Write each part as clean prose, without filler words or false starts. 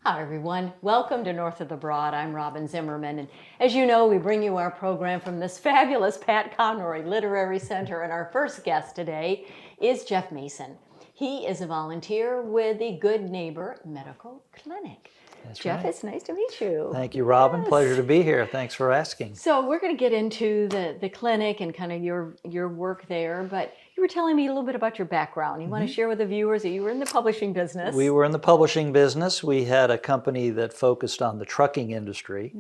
Hi everyone, welcome to North of the Broad. I'm Robyn Zimmerman, and as you know, we bring you our program from this fabulous Pat Conroy Literary Center, and our first guest today is Jeff Mason. He is a volunteer with the Good Neighbor Medical Clinic. That's Jeff, right. it's nice to meet you. Thank you, Robyn. Yes. Pleasure to be here. Thanks for asking. So we're going to get into the clinic and kind of your work there, but you were telling me a little bit about your background. You want to share with the viewers that you were in the publishing business. We were in the publishing business. We had a company that focused on the trucking industry.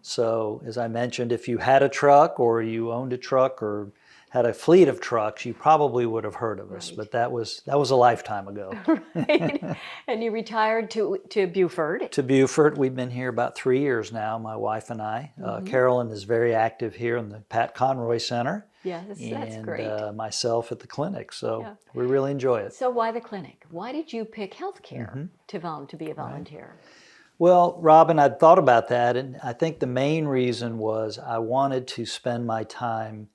So as I mentioned, if you had a truck or you owned a truck or had a fleet of trucks, you probably would have heard of us, but that was a lifetime ago. Right. And you retired to Beaufort. To Beaufort. We've been here about 3 years now, my wife and I. Carolyn is very active here in the Pat Conroy Center. Yes, that's great. And myself at the clinic, so we really enjoy it. So why the clinic? Why did you pick healthcare to be a volunteer? Well, Robyn, I'd thought about that, and I think the main reason was I wanted to spend my time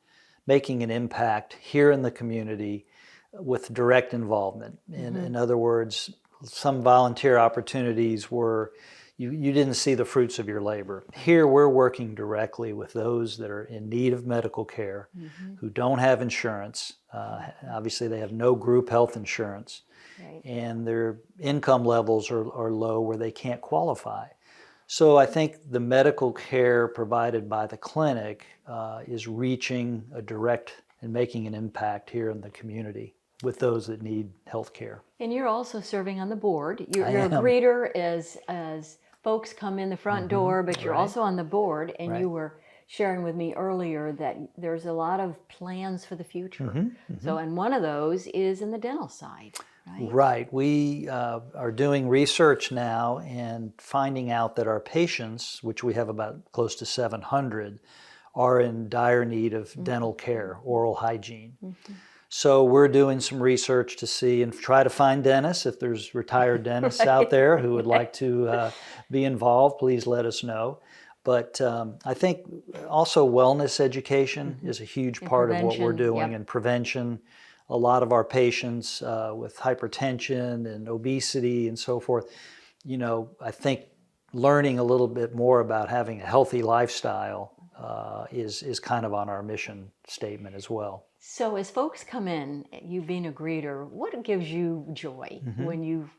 making an impact here in the community with direct involvement. In other words, some volunteer opportunities were you didn't see the fruits of your labor. Here we're working directly with those that are in need of medical care, who don't have insurance. Obviously they have no group health insurance, and their income levels are low where they can't qualify. So I think the medical care provided by the clinic is reaching a direct and making an impact here in the community with those that need health care. And you're also serving on the board. You're a greeter as folks come in the front door, but you're also on the board, and you were sharing with me earlier that there's a lot of plans for the future. So, and one of those is in the dental side. Right. We are doing research now and finding out that our patients, which we have about close to 700, are in dire need of dental care, oral hygiene. So we're doing some research to see and try to find dentists. If there's retired dentists out there who would like to be involved, please let us know. But I think also wellness education is a huge part of what we're doing, and prevention. A lot of our patients with hypertension and obesity and so forth, you know, I think learning a little bit more about having a healthy lifestyle is kind of on our mission statement as well. So as folks come in, you being a greeter, what gives you joy when you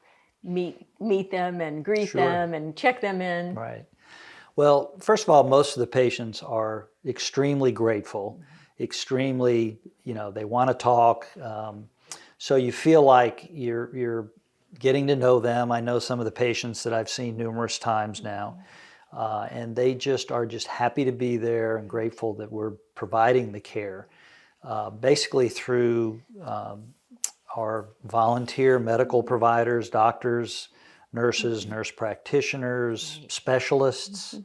meet them and greet them and check them in? Right. Well, first of all, most of the patients are extremely grateful, extremely, you know, they want to talk. So you feel like you're getting to know them. I know some of the patients that I've seen numerous times now, and they are just happy to be there and grateful that we're providing the care. Basically through our volunteer medical providers, doctors, nurses, nurse practitioners, specialists.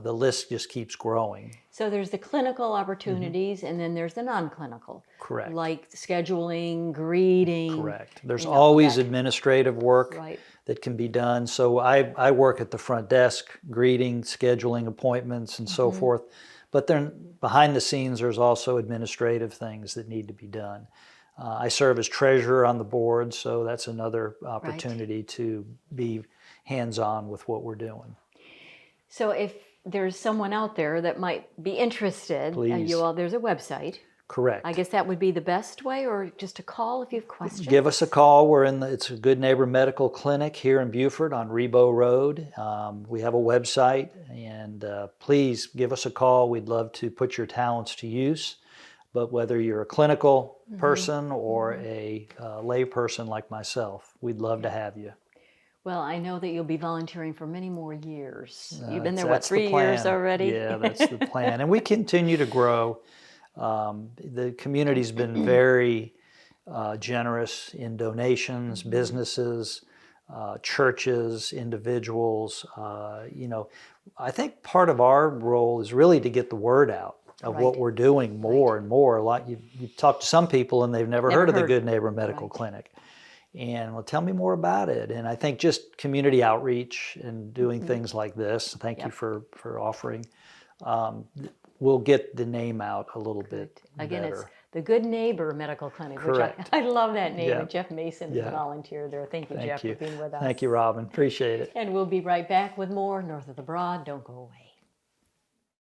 The list just keeps growing. So there's the clinical opportunities, and then there's the non-clinical. Correct. Like scheduling, greeting. Correct. There's always administrative work that can be done. So I work at the front desk, greeting, scheduling appointments, and so forth. But then behind the scenes, there's also administrative things that need to be done. I serve as treasurer on the board, so that's another opportunity to be hands-on with what we're doing. So if there's someone out there that might be interested, there's a website. Correct. I guess that would be the best way, or just a call if you have questions? Give us a call. It's a Good Neighbor Medical Clinic here in Beaufort on Ribaut Rd. We have a website, and please give us a call. We'd love to put your talents to use. But whether you're a clinical person or a lay person like myself, we'd love to have you. Well, I know that you'll be volunteering for many more years. You've been there, 3 years already? Yeah, that's the plan. And we continue to grow. The community's been very generous in donations, businesses, churches, individuals. You know, I think part of our role is really to get the word out of what we're doing more and more. You talk to some people and they've never heard of the Good Neighbor Medical Clinic. And well, tell me more about it. And I think just community outreach and doing things like this, thank you for offering, will get the name out a little bit Again, better. it's the Good Neighbor Medical Clinic, Correct. which I love that name. Yeah. And Jeff Mason is Yeah. a volunteer there. Thank you, Thank Jeff, you. for being with us. Thank you, Robyn. Appreciate it. And we'll be right back with more North of the Broad. Don't go away.